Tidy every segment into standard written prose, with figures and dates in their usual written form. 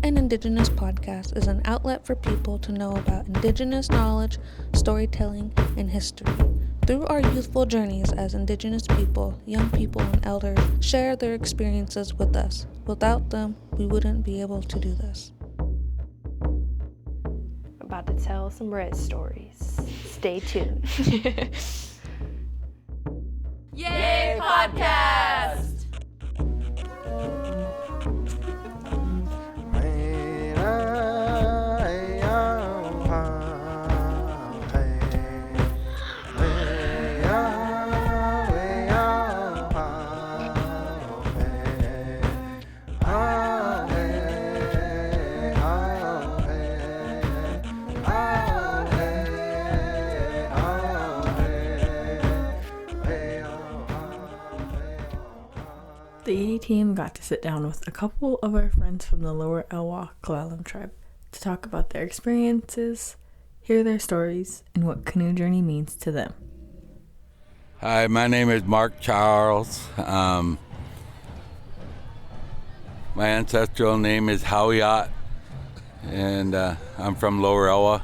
an Indigenous podcast is an outlet for people to know about Indigenous knowledge, storytelling, and history. Through our youthful journeys as Indigenous people, young people and elders share their experiences with us. Without them, we wouldn't be able to do this. About to tell some red stories. Stay tuned. Yay, podcast! The EA team got to sit down with a couple of our friends from the Lower Elwha Klallam Tribe to talk about their experiences, hear their stories, and what Canoe Journey means to them. Hi, my name is Mark Charles. My ancestral name is Howiat, and I'm from Lower Elwha.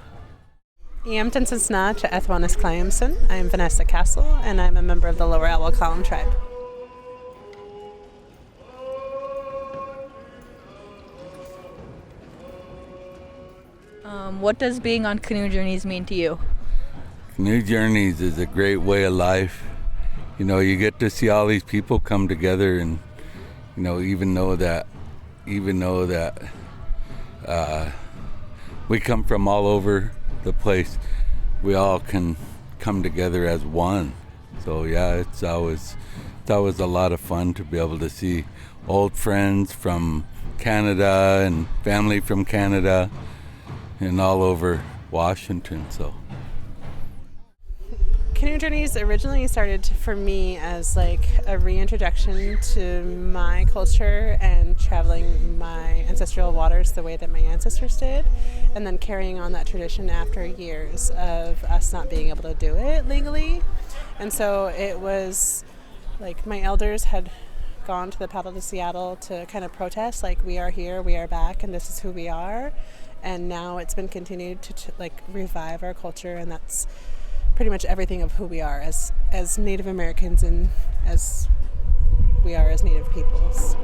Iamtan Sna to Ethwanis Clayamson. I'm Vanessa Castle, and I'm a member of the Lower Elwha Klallam Tribe. What does being on Canoe Journeys mean to you? Canoe Journeys is a great way of life. You know, you get to see all these people come together, and you know, even though that we come from all over the place, we all can come together as one. So yeah, it's always a lot of fun to be able to see old friends from Canada and family from Canada and all over Washington. So Canoe Journeys originally started for me as like a reintroduction to my culture and traveling my ancestral waters the way that my ancestors did, and then carrying on that tradition after years of us not being able to do it legally. And so it was like my elders had gone to the paddle to Seattle to kind of protest, like, we are here, we are back, and this is who we are. And now it's been continued to like revive our culture, and that's pretty much everything of who we are as Native Americans and as we are as Native peoples.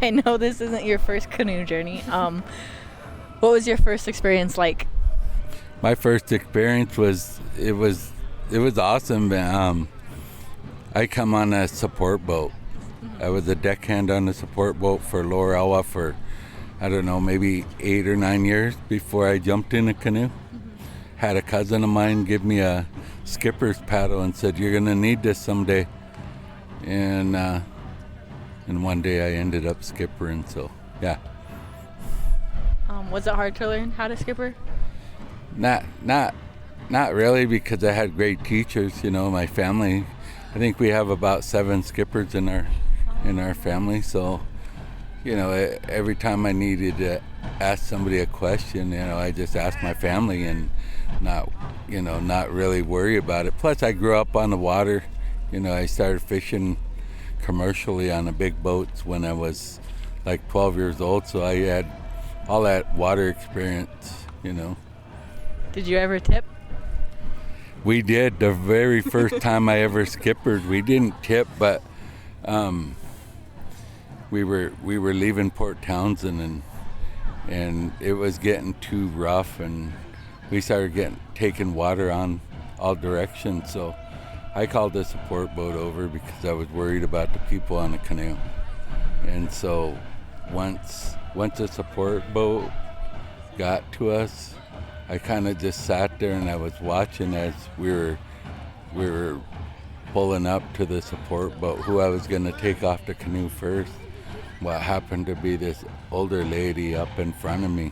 I know this isn't your first canoe journey. What was your first experience like? my first experience was awesome. I come on a support boat. I was a deckhand on a support boat for Lower Elwha for, I don't know, maybe 8 or 9 years before I jumped in a canoe. Had a cousin of mine give me a skipper's paddle and said, "You're gonna need this someday." And one day I ended up skippering. So yeah. Was it hard to learn how to skipper? Not really, because I had great teachers. You know, my family. I think we have about 7 skippers in our family. So, you know, every time I needed to ask somebody a question, you know, I just asked my family and not really worry about it. Plus, I grew up on the water. You know, I started fishing commercially on the big boats when I was like 12 years old. So I had all that water experience, you know. Did you ever tip? We did. The very first time I ever skippered, we didn't tip, but we were leaving Port Townsend and it was getting too rough, and we started taking water on all directions. So I called the support boat over because I was worried about the people on the canoe. And so once the support boat got to us, I kind of just sat there and I was watching as we were pulling up to the support boat, who I was going to take off the canoe first. What happened to be this older lady up in front of me.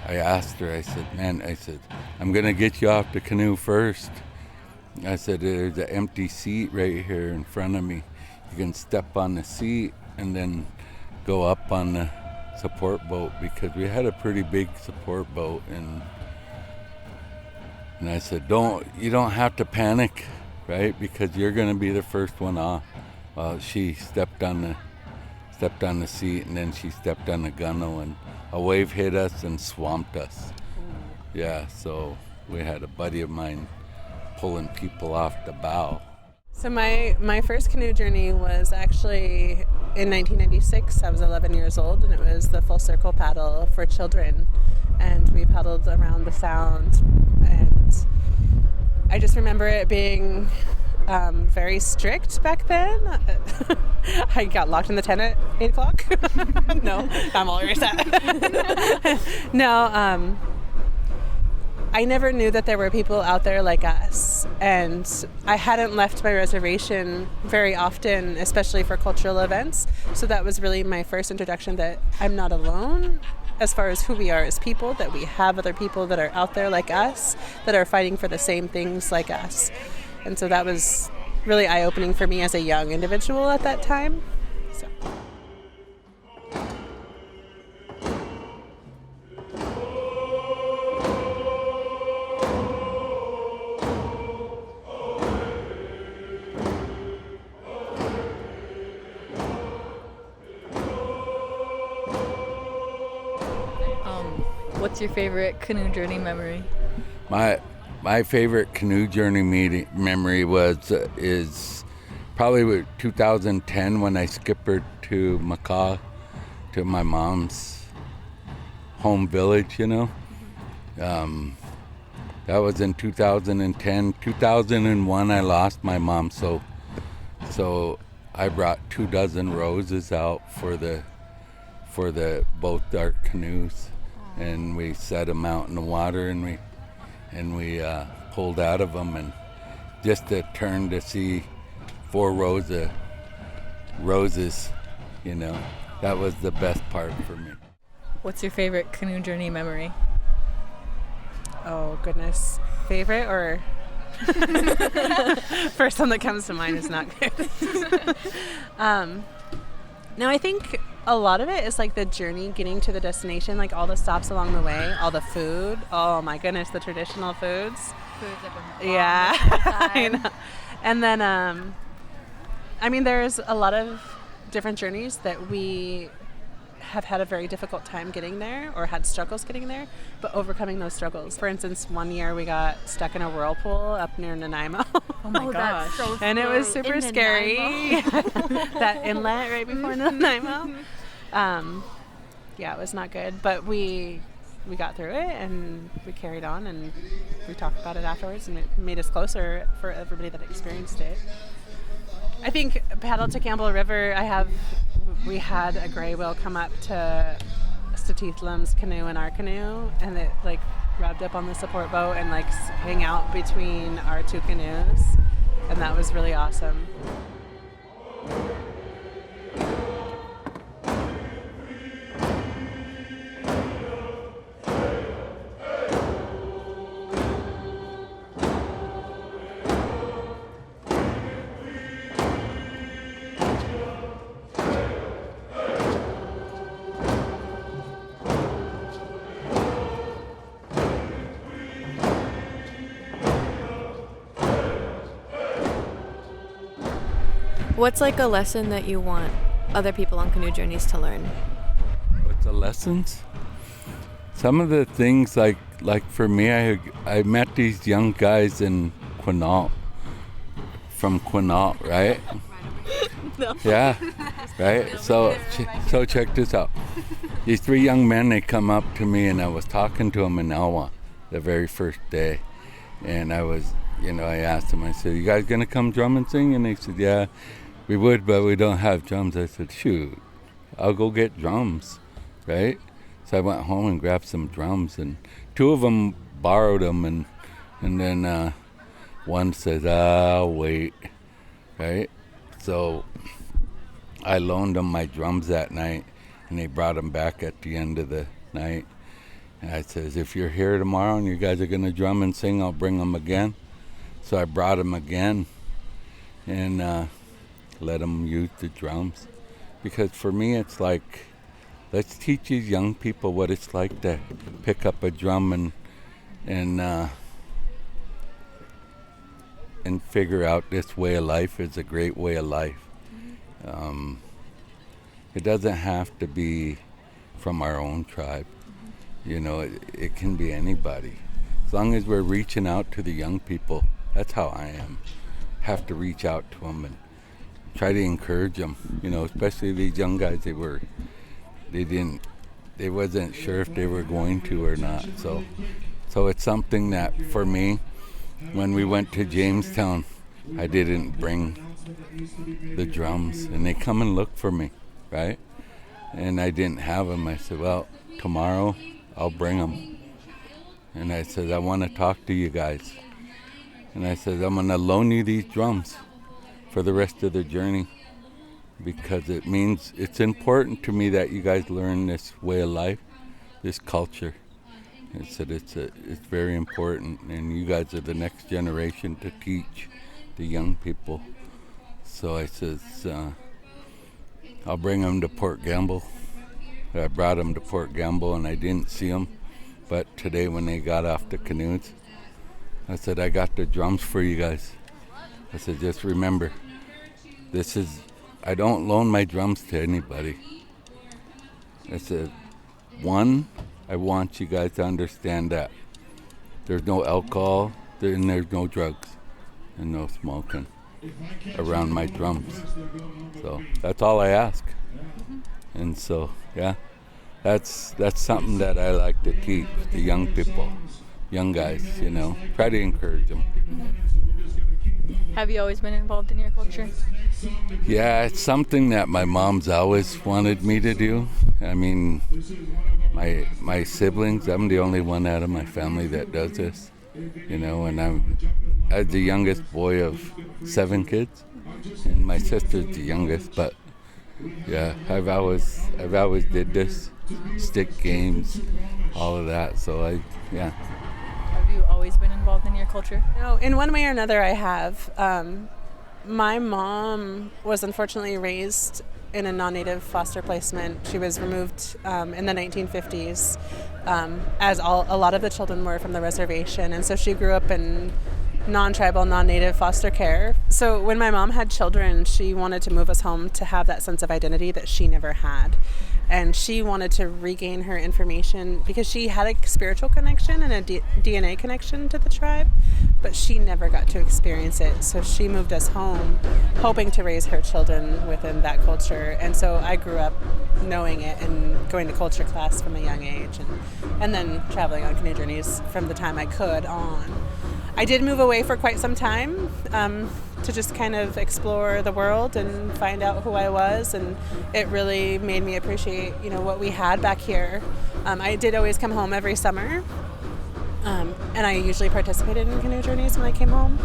I asked her, I said, "I'm going to get you off the canoe first." I said, "There's an empty seat right here in front of me. You can step on the seat and then go up on the support boat because we had a pretty big support boat, and I said, you don't have to panic, right? Because you're going to be the first one off. Well, she stepped on the seat, and then she stepped on the gunnel, and a wave hit us and swamped us. Yeah, so we had a buddy of mine pulling people off the bow. So my first canoe journey was actually in 1996. I was 11 years old, and it was the full circle paddle for children. And we paddled around the sound, and I just remember it being very strict back then. I got locked in the tent at 8 o'clock. No, I'm all reset. No, I never knew that there were people out there like us, and I hadn't left my reservation very often, especially for cultural events. So that was really my first introduction that I'm not alone as far as who we are as people, that we have other people that are out there like us, that are fighting for the same things like us. And so that was really eye-opening for me as a young individual at that time. So. What's your favorite canoe journey memory? My favorite canoe journey memory is probably 2010 when I skippered to Macaw, to my mom's home village, you know. That was in 2010. 2001 I lost my mom, so I brought 24 roses out for both our canoes, and we set them out in the water, and we pulled out of them, and just to turn to see 4 rows of roses, you know, that was the best part for me. What's your favorite canoe journey memory? Oh goodness, favorite or first one that comes to mind is not good. No, I think a lot of it is like the journey getting to the destination, like all the stops along the way, all the food. Oh my goodness, the traditional foods. Yeah, I know. And then, I mean, there's a lot of different journeys that we have had a very difficult time getting there or had struggles getting there, but overcoming those struggles. For instance, one year we got stuck in a whirlpool up near Nanaimo. Oh my gosh. So And it was super scary. That inlet right before Nanaimo. Yeah, it was not good, but we got through it, and we carried on, and we talked about it afterwards, and it made us closer for everybody that experienced it. I think paddle to Campbell River, we had a gray whale come up to Statithlam's canoe and our canoe, and it like rubbed up on the support boat and like hang out between our 2 canoes, and that was really awesome. What's like a lesson that you want other people on canoe journeys to learn? What's the lessons? Some of the things like for me, I met these young guys in Quinault, from Quinault, right? No. Yeah, right. So check this out. These 3 young men, they come up to me, and I was talking to them in Elwha the very first day, and I asked them. I said, "You guys gonna come drum and sing?" And they said, "Yeah, we would, but we don't have drums." I said, "Shoot, I'll go get drums," right? So I went home and grabbed some drums, and 2 of them borrowed them, and then one said, "I'll wait," right? So I loaned them my drums that night, and they brought them back at the end of the night. And I says, "If you're here tomorrow and you guys are gonna drum and sing, I'll bring them again." So I brought them again, and let them use the drums. because for me it's like, let's teach these young people what it's like to pick up a drum and figure out this way of life is a great way of life. It doesn't have to be from our own tribe. You know, it can be anybody. As long as we're reaching out to the young people, that's how I am. Have to reach out to them and try to encourage them. You know, especially these young guys. They wasn't sure if they were going to or not. So it's something that for me, when we went to Jamestown, I didn't bring the drums, and they come and look for me, right? And I didn't have them. I said, well, tomorrow I'll bring them. And I said, I want to talk to you guys. And I said, I'm going to loan you these drums for the rest of the journey, because it means it's important to me that you guys learn this way of life, this culture. I said it's very important, and you guys are the next generation to teach the young people. So I says, I'll bring them to Port Gamble. I brought them to Port Gamble, and I didn't see them. But today when they got off the canoes, I said, I got the drums for you guys. I said, just remember, I don't loan my drums to anybody. I said, one, I want you guys to understand that there's no alcohol and there's no drugs and no smoking around my drums. So that's all I ask. And so, yeah, that's something that I like to teach the young people, young guys, you know, try to encourage them. Have you always been involved in your culture? Yeah, it's something that my mom's always wanted me to do. I mean, my siblings, I'm the only one out of my family that does this, you know, and I'm the youngest boy of 7 kids, and my sister's the youngest, but yeah, I've always did this, stick games, all of that, so yeah. Have you always been involved in your culture? No, in one way or another I have. My mom was unfortunately raised in a non-native foster placement. She was removed in the 1950s, as a lot of the children were from the reservation, and so she grew up in non-tribal, non-native foster care. So when my mom had children, she wanted to move us home to have that sense of identity that she never had. And she wanted to regain her information because she had a spiritual connection and a DNA connection to the tribe, but she never got to experience it. So she moved us home, hoping to raise her children within that culture. And so I grew up knowing it and going to culture class from a young age, and then traveling on canoe journeys from the time I could on. I did move away for quite some time to just kind of explore the world and find out who I was, and it really made me appreciate, you know, what we had back here. I did always come home every summer, and I usually participated in canoe journeys when I came home,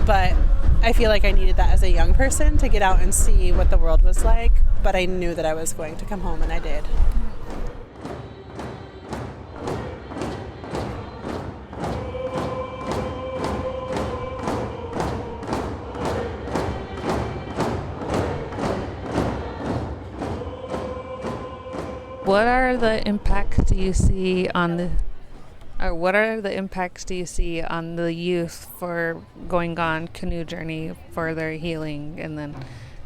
but I feel like I needed that as a young person to get out and see what the world was like, but I knew that I was going to come home, and I did. What are the impacts do you see on the youth for going on canoe journey for their healing, and then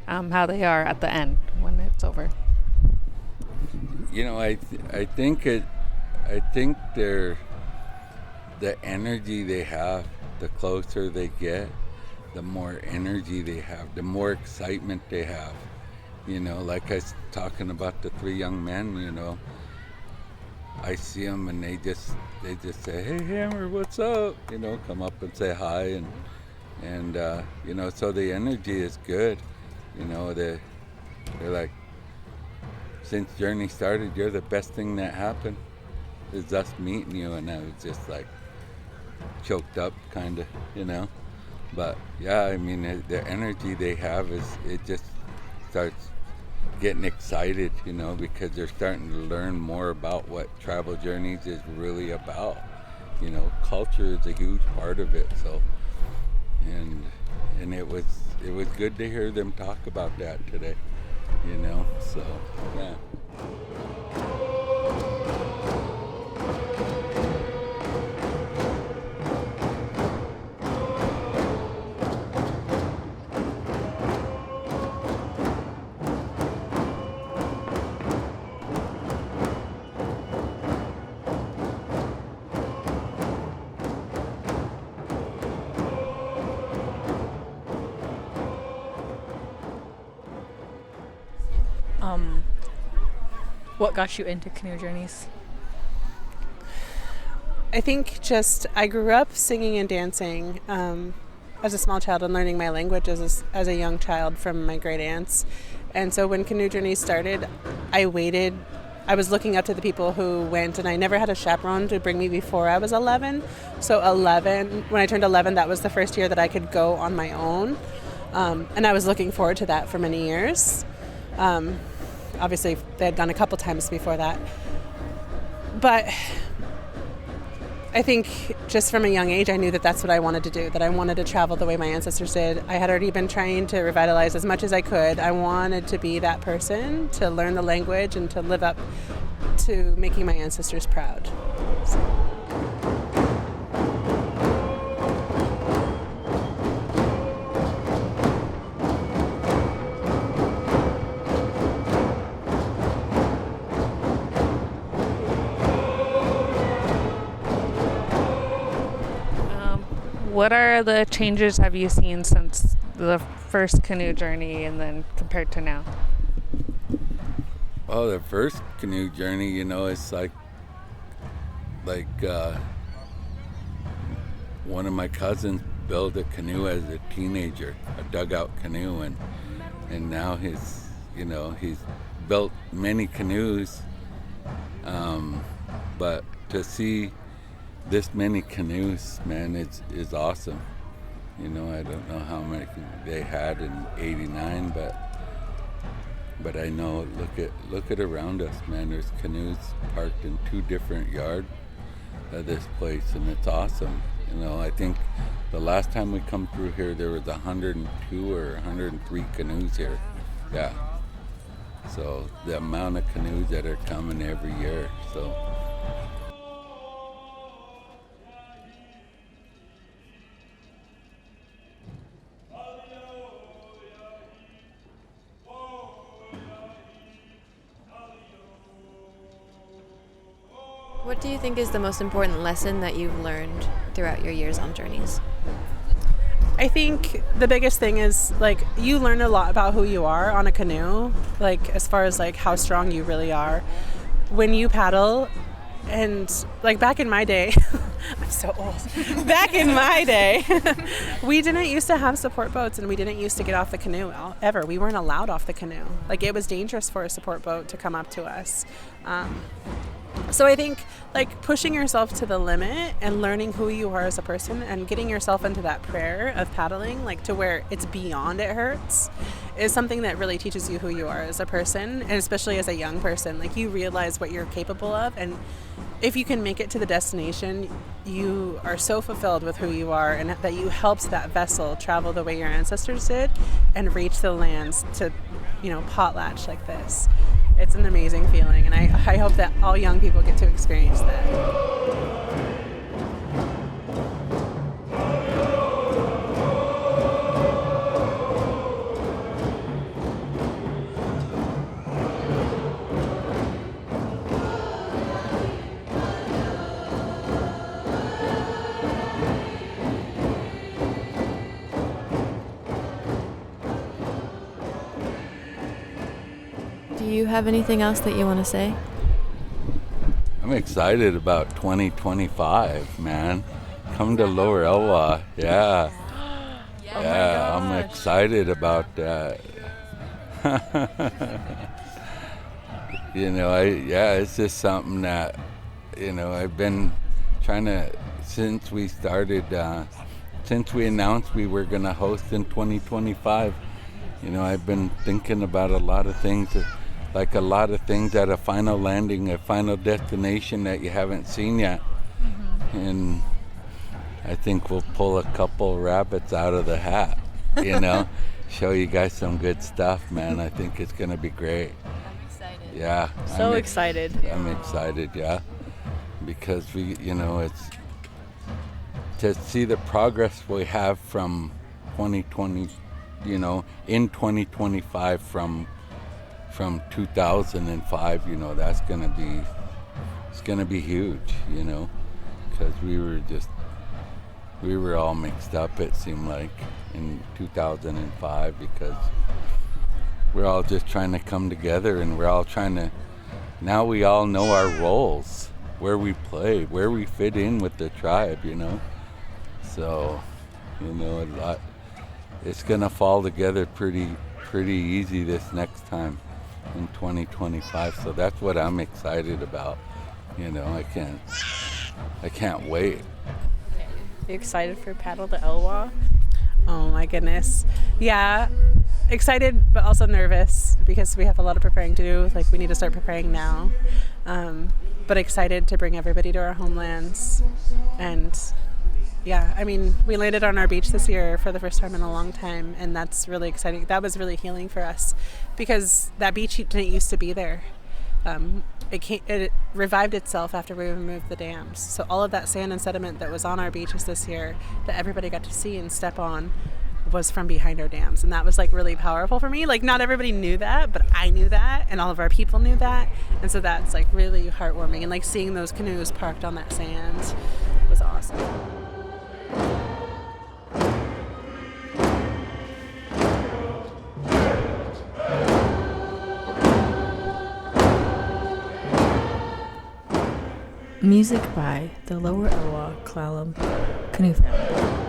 how they are at the end when it's over? You know, I think the energy they have, the closer they get, the more energy they have, the more excitement they have. You know, like I was talking about the 3 young men, you know, I see them and they just say, hey, Hammer, what's up? You know, come up and say hi, and you know, so the energy is good. You know, they're like, since Journey started, you're the best thing that happened. Is us meeting you, and I was just like choked up, kind of, you know. But yeah, I mean, the energy they have it just starts getting excited, you know, because they're starting to learn more about what travel journeys is really about. You know, culture is a huge part of it. So, and it was good to hear them talk about that today. you know, so yeah. What got you into canoe journeys? I think just I grew up singing and dancing as a small child and learning my language as a young child from my great aunts. And so when Canoe Journey started, I waited. I was looking up to the people who went, and I never had a chaperone to bring me before I was 11. So when I turned 11, that was the first year that I could go on my own. And I was looking forward to that for many years. Obviously, they had gone a couple times before that. But I think just from a young age, I knew that that's what I wanted to do, that I wanted to travel the way my ancestors did. I had already been trying to revitalize as much as I could. I wanted to be that person, to learn the language and to live up to making my ancestors proud. What are the changes have you seen since the first canoe journey and then compared to now? Oh, the first canoe journey, you know, it's like one of my cousins built a canoe as a teenager, a dugout canoe, and now he's built many canoes, but to see this many canoes, man, is awesome. You know, I don't know how many they had in '89, but I know, look at around us, man. There's canoes parked in 2 different yards of this place, and it's awesome. You know, I think the last time we come through here, there was 102 or 103 canoes here. Yeah. So the amount of canoes that are coming every year, so. What do you think is the most important lesson that you've learned throughout your years on journeys? I think the biggest thing is, like, you learn a lot about who you are on a canoe, like, as far as, like, how strong you really are. When you paddle, and, like, back in my day, I'm so old. Back in my day, we didn't used to have support boats, and we didn't used to get off the canoe ever. We weren't allowed off the canoe. Like, it was dangerous for a support boat to come up to us. So I think, like, pushing yourself to the limit and learning who you are as a person and getting yourself into that prayer of paddling, like, to where it's beyond it hurts, is something that really teaches you who you are as a person, and especially as a young person. Like, you realize what you're capable of, and if you can make it to the destination, you are so fulfilled with who you are, and that you helped that vessel travel the way your ancestors did and reach the lands to, potlatch like this. It's an amazing feeling, and I hope that all young people get to experience that. Do you have anything else that you want to say? I'm excited about 2025, man. Come to Lower Elwha, yeah. Yeah, I'm excited about that. It's just something that, I've been trying to, since we announced we were going to host in 2025, I've been thinking about a lot of things, like a lot of things at a final landing, a final destination that you haven't seen yet. Mm-hmm. And I think we'll pull a couple rabbits out of the hat, show you guys some good stuff, man. I think it's gonna be great. I'm excited. Yeah. So excited. I'm excited, yeah, because it's to see the progress we have from 2020, in 2025 from 2005. That's gonna be huge, because we were all mixed up, it seemed like, in 2005, because we're all just trying to come together, and we're all trying to, now we all know our roles, where we play, where we fit in with the tribe, So, it's gonna fall together pretty easy this next time in 2025. So that's what I'm excited about. I can't wait. You excited for Paddle to Elwha? Oh my goodness. Yeah, excited but also nervous because we have a lot of preparing to do. Like, we need to start preparing now. But excited to bring everybody to our homelands. And yeah, I mean, we landed on our beach this year for the first time in a long time, and that's really exciting. That was really healing for us because that beach didn't used to be there. It revived itself after we removed the dams. So all of that sand and sediment that was on our beaches this year that everybody got to see and step on was from behind our dams. And that was like really powerful for me. Like, not everybody knew that, but I knew that, and all of our people knew that. And so that's like really heartwarming. And like seeing those canoes parked on that sand was awesome. Music by the Lower Elwha Klallam Canoe family.